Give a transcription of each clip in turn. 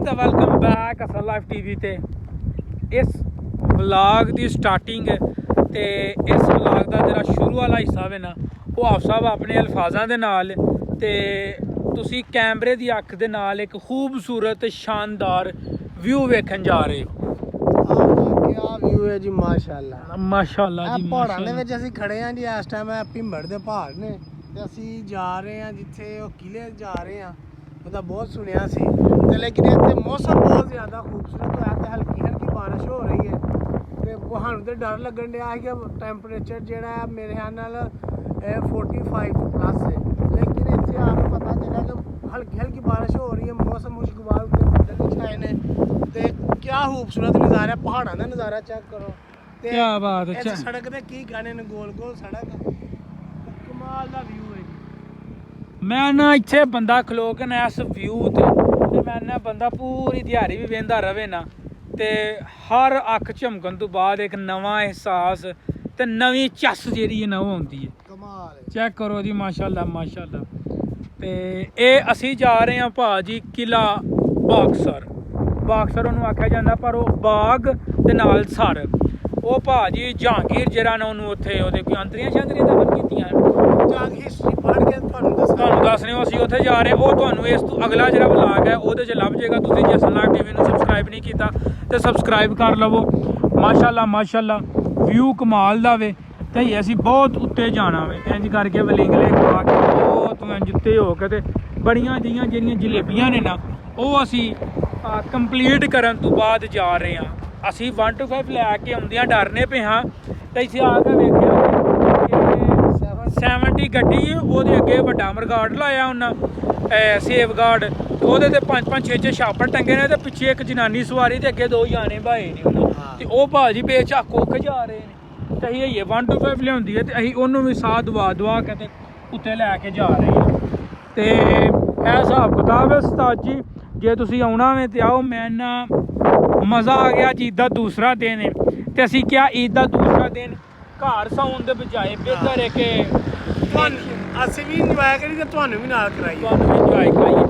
तो welcome back असल life TV ते इस व्लॉग की स्टार्टिंग ते इस व्लॉग का जरा शुरू वाला हिस्सा है ना वो आप सब अपने अल्फाजां दे नाल ते तुसी कैमरे की अख दे नाल एक खूबसूरत शानदार व्यू वेखन जा रहे हो। क्या व्यू है जी माशाल्लाह माशाल्लाह जी पहाड़ां दे विच असीं खड़े हां जी। इस टाइम भिंबड़ दे पहाड़ ने ते असीं जा रहे हां जिथे वो किले जा रहे हां। ਉਹਦਾ बहुत सुनिया सी ते लेकिन इत्थे मौसम बहुत ज़्यादा खूबसूरत है ते हल्की हल्की बारिश हो रही है ते ਸਾਨੂੰ ਤੇ ਡਰ ਲੱਗਣ ਡਿਆ ਹੈ ਕਿ ਟੈਂਪਰੇਚਰ ਜਿਹੜਾ ਹੈ ਮੇਰੇ ਖਿਆਲ ਨਾਲ 45 प्लस है। लेकिन ਇੱਥੇ ਆ ਕੇ ਪਤਾ ਚੱਲਿਆ ਕਿ हल्की हल्की बारिश हो रही है। मौसम खुशगवार उत्ते ਬੱਦਲ भी छाए ने ते क्या खूबसूरत नज़ारा पहाड़ां दा नज़ारा चेक करो। ते क्या बात है। इस सड़क ते की गाने ने गोल गोल सड़क कमाल दा व्यू है। मैं ना इत्थे बंदा खलो के ना इस व्यू ते मैं ना बंदा पूरी दिहाड़ी भी वेंदा रवे ना ते हर अख झमकन तो बाद एक नवा एहसास ते नवी चस जेह्ड़ी है ना वो आउंदी है। कमाल है। चेक करो जी माशाल्लाह माशाल्लाह। ते एह् असी जा रहे हैं भाजी किला बागसर। बागसर ਉਹਨੂੰ ਆਖਿਆ ਜਾਂਦਾ ਪਰ ਉਹ ਬਾਗ ਦੇ ਨਾਲ ਸਰ ਉਹ ਭਾਜੀ ਜਹਾਂਗੀਰ ਜਿਹੜਾ ਨਾ ਉਹਨੂੰ ਉੱਥੇ ਉਹਦੇ ਕੋਈ ਅੰਤਰੀਆਂ ਸ਼ਾਂਤਰੀਆਂ ਦਫਨ ਕੀਤੀਆਂ ਜਾ ਕੇ ਹਿਸਟਰੀ ਪੜ੍ਹ ਕੇ ਤੁਹਾਨੂੰ ਦੱਸ ਰਹੇ ਹੋ ਅਸੀਂ ਉੱਥੇ ਜਾ ਰਹੇ ਉਹ ਤੁਹਾਨੂੰ ਇਸ ਤੋਂ ਅਗਲਾ ਜਿਹੜਾ ਵਲੌਗ ਹੈ ਉਹਦੇ 'ਚ ਲੱਭ ਜਾਏਗਾ। ਤੁਸੀਂ ਜੇ ਅਸਲ ਲਾਈਵ ਟੀਵੀ ਨੂੰ ਸਬਸਕ੍ਰਾਈਬ ਨਹੀਂ ਕੀਤਾ ਤੇ ਸਬਸਕ੍ਰਾਈਬ ਕਰ ਲਵੋ। ਮਾਸ਼ਾਅੱਲਾ ਮਾਸ਼ਾਅੱਲਾ ਵਿਊ ਕਮਾਲ ਦਾ ਵੇ ਤੇ ਅਸੀਂ ਬਹੁਤ ਉੱਤੇ ਜਾਣਾ ਵੇ ਇੰਜ ਕਰਕੇ ਵਲਿੰਗਲੇ ਖਾ ਕੇ ਬਹੁਤ ਇੰਜ ਉੱਤੇ ਹੋ ਕੇ ਤੇ ਬੜੀਆਂ ਜਿਹੀਆਂ ਜਿਹੜੀਆਂ ਜਲੇਬੀਆਂ ਨੇ ਨਾ ਉਹ ਅਸੀਂ ਕੰਪਲੀਟ ਕਰਨ ਤੋਂ ਬਾਅਦ ਜਾ ਰਹੇ ਹਾਂ। ਅਸੀਂ 1 to 5 ਲੈ ਕੇ ਆਉਂਦਿਆਂ ਡਰਨੇ ਪਏ ਹਾਂ ਤੇ ਇੱਥੇ ਆ ਕੇ ਵੇਖਿਆ 70 ਗੱਡੀ ਉਹਦੇ ਅੱਗੇ ਵੱਡਾ ਮਰਗਾਰਡ ਲਾਇਆ ਉਹਨਾਂ ਸੇਫ ਗਾਰਡ ਉਹਦੇ ਤੇ 5-5 6-6 ਛਾਪਰ ਟੰਗੇ ਨੇ ਤੇ ਪਿੱਛੇ ਇੱਕ ਜਨਾਨੀ ਸਵਾਰੀ ਤੇ ਅੱਗੇ 2 ਜਾਣੇ ਭਾਏ ਨੇ ਉਹਨਾਂ ਤੇ ਉਹ ਭਾਜੀ ਬੇਝਾਕੋ ਕੇ ਜਾ ਰਹੇ ਨੇ ਤੇ ਅਸੀਂ ਇਹ 1 to 5 ਲਿਆਉਂਦੀ ਹੈ ਤੇ ਅਸੀਂ ਉਹਨੂੰ ਵੀ ਸਾਹ ਦਵਾ ਕੇ ਤੇ ਉੱਤੇ ਲੈ ਕੇ ਜਾ ਰਹੇ ਹਾਂ। ਤੇ ਇਹ ਹਿਸਾਬ ਕਿਤਾਬ ਹੈ ਉਸਤਾਦ ਜੀ। ਜੇ ਤੁਸੀਂ ਆਉਣਾ ਵੇ ਤੇ ਆਓ। ਮੈਂ ਨਾ ਮਜ਼ਾ ਆ ਗਿਆ ਜੀ। ਈਦ ਦਾ ਦੂਸਰਾ ਦਿਨ ਹੈ ਤੇ ਅਸੀਂ ਕਿਹਾ ਈਦ ਦਾ ਦੂਸਰਾ ਦਿਨ ਘਰ ਸੌਣ ਦੇ ਬਜਾਏ ਬਿਹਤਰ ਹੈ ਕਿ ਅਸੀਂ ਵੀ ਇੰਜੋਏ ਕਰੀ ਤੇ ਤੁਹਾਨੂੰ ਵੀ ਨਾਲ ਕਰਾਈਏ। ਤੁਹਾਨੂੰ ਵੀ ਇੰਜੋਏ ਕਰਾਈਏ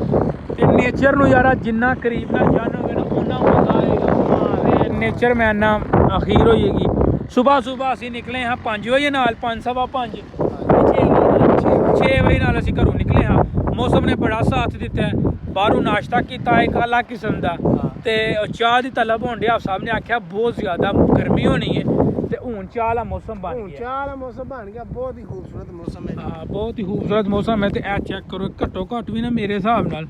ਤੇ ਨੇਚਰ ਨੂੰ ਯਾਰਾ ਜਿੰਨਾ ਕਰੀਬ ਨਾਲ ਜਾਣੋਗੇ ਨਾ ਉਨਾ ਮਜ਼ਾ ਆਏਗਾ। ਤੇ ਨੇਚਰ ਮੈਂ ਨਾ ਅਖੀਰ ਹੋਏਗੀ। ਸੁਬਾਹ ਅਸੀਂ ਨਿਕਲੇ ਹਾਂ 5 ਵਜੇ ਨਾਲ 5:15 6 ਵਜੇ ਨਾਲ ਅਸੀਂ ਘਰੋਂ ਨਿਕਲੇ ਹਾਂ। ਮੌਸਮ ਨੇ ਬੜਾ ਸਾਥ ਦਿੱਤਾ। ਬਾਹਰੋਂ ਨਾਸ਼ਤਾ ਕੀਤਾ ਇੱਕ ਅਲੱਗ ਕਿਸਮ ਦਾ ਤੇ ਚਾਹ ਦੀ ਤਲਬ ਹੋਣ ਡਿਆ। ਸਾਹਿਬ ਨੇ ਆਖਿਆ ਬਹੁਤ ਜ਼ਿਆਦਾ ਗਰਮੀ ਹੋਣੀ ਹੈ ਤੇ ਹੁਣ ਚਾਹ ਵਾਲਾ ਮੌਸਮ ਬਣ ਗਿਆ। ਚਾਹ ਵਾਲਾ ਮੌਸਮ ਬਣ ਗਿਆ। ਬਹੁਤ ਹੀ ਖੂਬਸੂਰਤ ਮੌਸਮ ਹੈ। ਹਾਂ ਬਹੁਤ ਹੀ ਖੂਬਸੂਰਤ ਮੌਸਮ ਹੈ। ਤੇ ਇਹ ਚੈੱਕ ਕਰੋ ਘੱਟੋ ਘੱਟ ਵੀ ਨਾ ਮੇਰੇ ਹਿਸਾਬ ਨਾਲ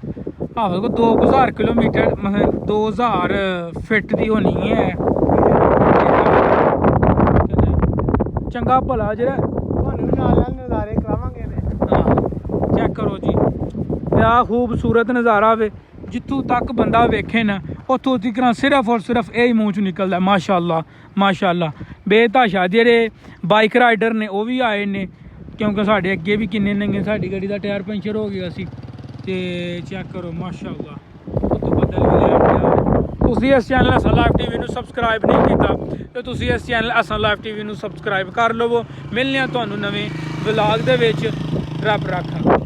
ਭਾਵੇਂ ਕੋ 2000 ਕਿਲੋਮੀਟਰ ਮਤਲਬ 2000 ਫਿੱਟ ਦੀ ਹੋਣੀ ਹੈ। ਚੰਗਾ ਭਲਾ ਜਿਹੜਾ ਤੁਹਾਨੂੰ ਵੀ ਨਾਲ ਨਜ਼ਾਰੇ ਕਰਾਵਾਂਗੇ ਨੇ। ਹਾਂ ਚੈੱਕ ਕਰੋ ਜੀ ਆ ਖੂਬਸੂਰਤ ਨਜ਼ਾਰਾ ਵੇ। ਜਿੱਥੋਂ ਤੱਕ ਬੰਦਾ ਵੇਖੇ ਨਾ ਉੱਥੋਂ ਤੱਕ ਸਿਰਫ ਔਰ ਸਿਰਫ ਇਹ ਹੀ ਮੂੰਹ ਚੋਂ ਨਿਕਲਦਾ ਮਾਸ਼ਾਅੱਲਾ ਮਾਸ਼ਾਅੱਲਾ। ਬੇਤਾਸ਼ਾ ਜਿਹੜੇ ਬਾਈਕ ਰਾਈਡਰ ਨੇ ਉਹ ਵੀ ਆਏ ਨੇ ਕਿਉਂਕਿ ਸਾਡੇ ਅੱਗੇ ਵੀ ਕਿੰਨੇ ਨੰਗੇ ਸਾਡੀ ਗੱਡੀ ਦਾ ਟਾਇਰ ਪੰਚਰ ਹੋ ਗਿਆ ਸੀ। ਤੇ ਚੈੱਕ ਕਰੋ ਮਾਸ਼ਾਅੱਲਾ ਉੱਤੋਂ ਬੱਦਲ ਵੀ ਲੈ ਪਿਆ। ਤੁਸੀਂ ਇਸ ਚੈਨਲ ਅਸਲ ਲਾਈਵ ਟੀਵੀ ਨੂੰ ਸਬਸਕ੍ਰਾਈਬ ਨਹੀਂ ਕੀਤਾ ਤੇ ਤੁਸੀਂ ਇਸ ਚੈਨਲ ਅਸਲ ਲਾਈਵ ਟੀਵੀ ਨੂੰ ਸਬਸਕ੍ਰਾਈਬ ਕਰ ਲਵੋ। ਮਿਲਦੇ ਹਾਂ ਤੁਹਾਨੂੰ ਨਵੇਂ ਵਲੌਗ ਦੇ ਵਿੱਚ। ਰੱਬ ਰਾਖਾ।